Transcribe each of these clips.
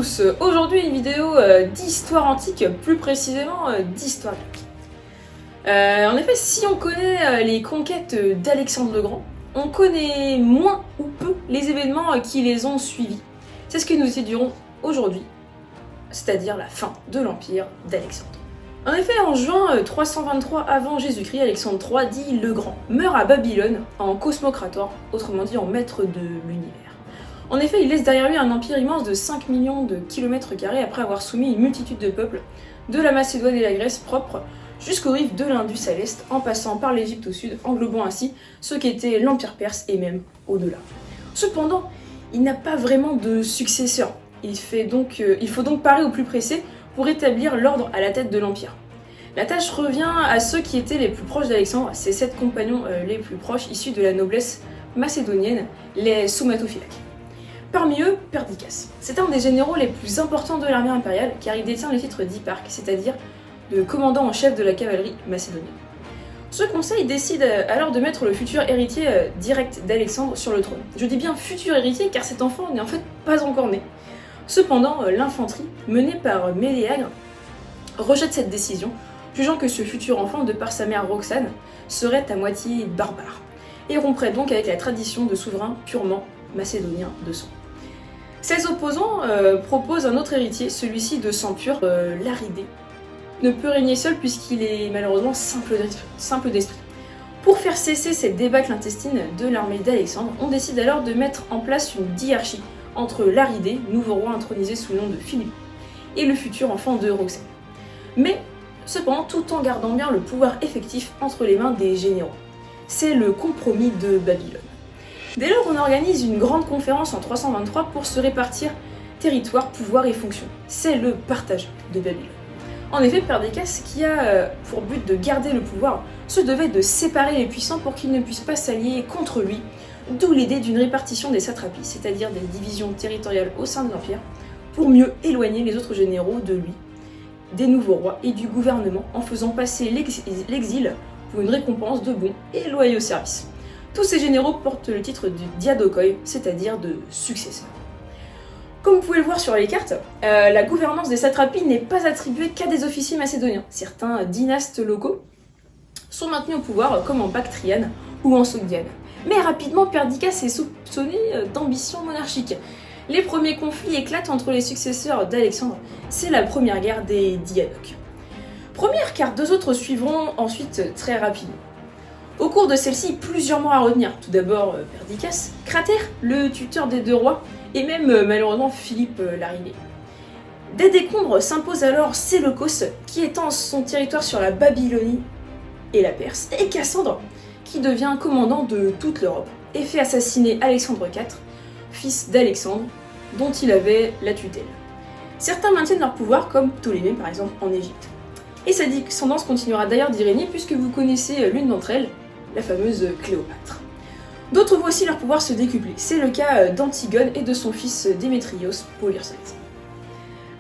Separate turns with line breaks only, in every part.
tous, aujourd'hui une vidéo d'histoire antique, plus précisément d'histoire grecque. En effet, si on connaît les conquêtes d'Alexandre le Grand, on connaît moins ou peu les événements qui les ont suivis. C'est ce que nous étudierons aujourd'hui, c'est-à-dire la fin de l'empire d'Alexandre. En effet, en juin 323 avant Jésus-Christ, Alexandre III, dit le Grand, meurt à Babylone en cosmocrator, autrement dit en maître de l'univers. En effet, il laisse derrière lui un empire immense de 5 millions de kilomètres carrés après avoir soumis une multitude de peuples, de la Macédoine et la Grèce propre, jusqu'aux rives de l'Indus à l'est, en passant par l'Égypte au sud, englobant ainsi ce qu'était l'empire perse et même au-delà. Cependant, il n'a pas vraiment de successeur. Il faut donc parer au plus pressé pour établir l'ordre à la tête de l'empire. La tâche revient à ceux qui étaient les plus proches d'Alexandre, ses 7 compagnons les plus proches issus de la noblesse macédonienne, les Soumatophylaques. Parmi eux, Perdiccas. C'est un des généraux les plus importants de l'armée impériale car il détient le titre d'hipparque, c'est-à-dire de commandant en chef de la cavalerie macédonienne. Ce conseil décide alors de mettre le futur héritier direct d'Alexandre sur le trône. Je dis bien futur héritier car cet enfant n'est en fait pas encore né. Cependant, l'infanterie, menée par Méléagre, rejette cette décision, jugeant que ce futur enfant, de par sa mère Roxane, serait à moitié barbare, et romprait donc avec la tradition de souverain purement macédonien de sang. Ses opposants proposent un autre héritier, celui-ci de sang pur, l'Aridé, ne peut régner seul puisqu'il est malheureusement simple d'esprit. Pour faire cesser cette débâcle intestine de l'armée d'Alexandre, on décide alors de mettre en place une diarchie entre l'Aridé, nouveau roi intronisé sous le nom de Philippe, et le futur enfant de Roxane. Mais, cependant, tout en gardant bien le pouvoir effectif entre les mains des généraux. C'est le compromis de Babylone. Dès lors, on organise une grande conférence en 323 pour se répartir territoire, pouvoir et fonctions. C'est le partage de Babylone. En effet, Perdiccas, qui a pour but de garder le pouvoir, se devait de séparer les puissants pour qu'ils ne puissent pas s'allier contre lui, d'où l'idée d'une répartition des satrapies, c'est-à-dire des divisions territoriales au sein de l'Empire, pour mieux éloigner les autres généraux de lui, des nouveaux rois et du gouvernement, en faisant passer l'exil pour une récompense de bons et loyaux services. Tous ces généraux portent le titre de diadokoi, c'est-à-dire de successeur. Comme vous pouvez le voir sur les cartes, la gouvernance des satrapies n'est pas attribuée qu'à des officiers macédoniens. Certains dynastes locaux sont maintenus au pouvoir, comme en Bactriane ou en Sogdiane. Mais rapidement, Perdiccas est soupçonné d'ambition monarchique. Les premiers conflits éclatent entre les successeurs d'Alexandre. C'est la première guerre des diadoques. Première car 2 autres suivront ensuite très rapidement. Au cours de celle-ci, plusieurs morts à retenir. Tout d'abord Perdiccas, Cratère, le tuteur des 2 rois, et même malheureusement Philippe l'Aridé. Des décombres s'impose alors Séleucos, qui étend son territoire sur la Babylonie et la Perse, et Cassandre, qui devient commandant de toute l'Europe, et fait assassiner Alexandre IV, fils d'Alexandre, dont il avait la tutelle. Certains maintiennent leur pouvoir, comme Ptolémée par exemple en Égypte. Et sa descendance continuera d'ailleurs d'y régner, puisque vous connaissez l'une d'entre elles, la fameuse Cléopâtre. D'autres voient aussi leur pouvoir se décupler. C'est le cas d'Antigone et de son fils Démétrios, pour lire ça.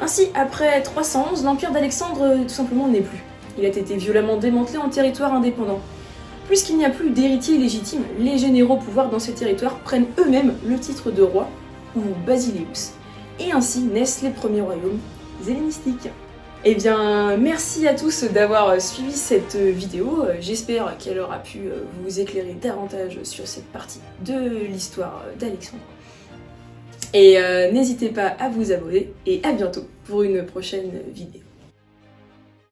Ainsi, après 311, l'empire d'Alexandre tout simplement n'est plus. Il a été violemment démantelé en territoire indépendant. Puisqu'il n'y a plus d'héritier légitime, les généraux au pouvoir dans ces territoires prennent eux-mêmes le titre de roi, ou basileus, et ainsi naissent les premiers royaumes hellénistiques. Eh bien, merci à tous d'avoir suivi cette vidéo, j'espère qu'elle aura pu vous éclairer davantage sur cette partie de l'histoire d'Alexandre. Et n'hésitez pas à vous abonner, et à bientôt pour une prochaine vidéo.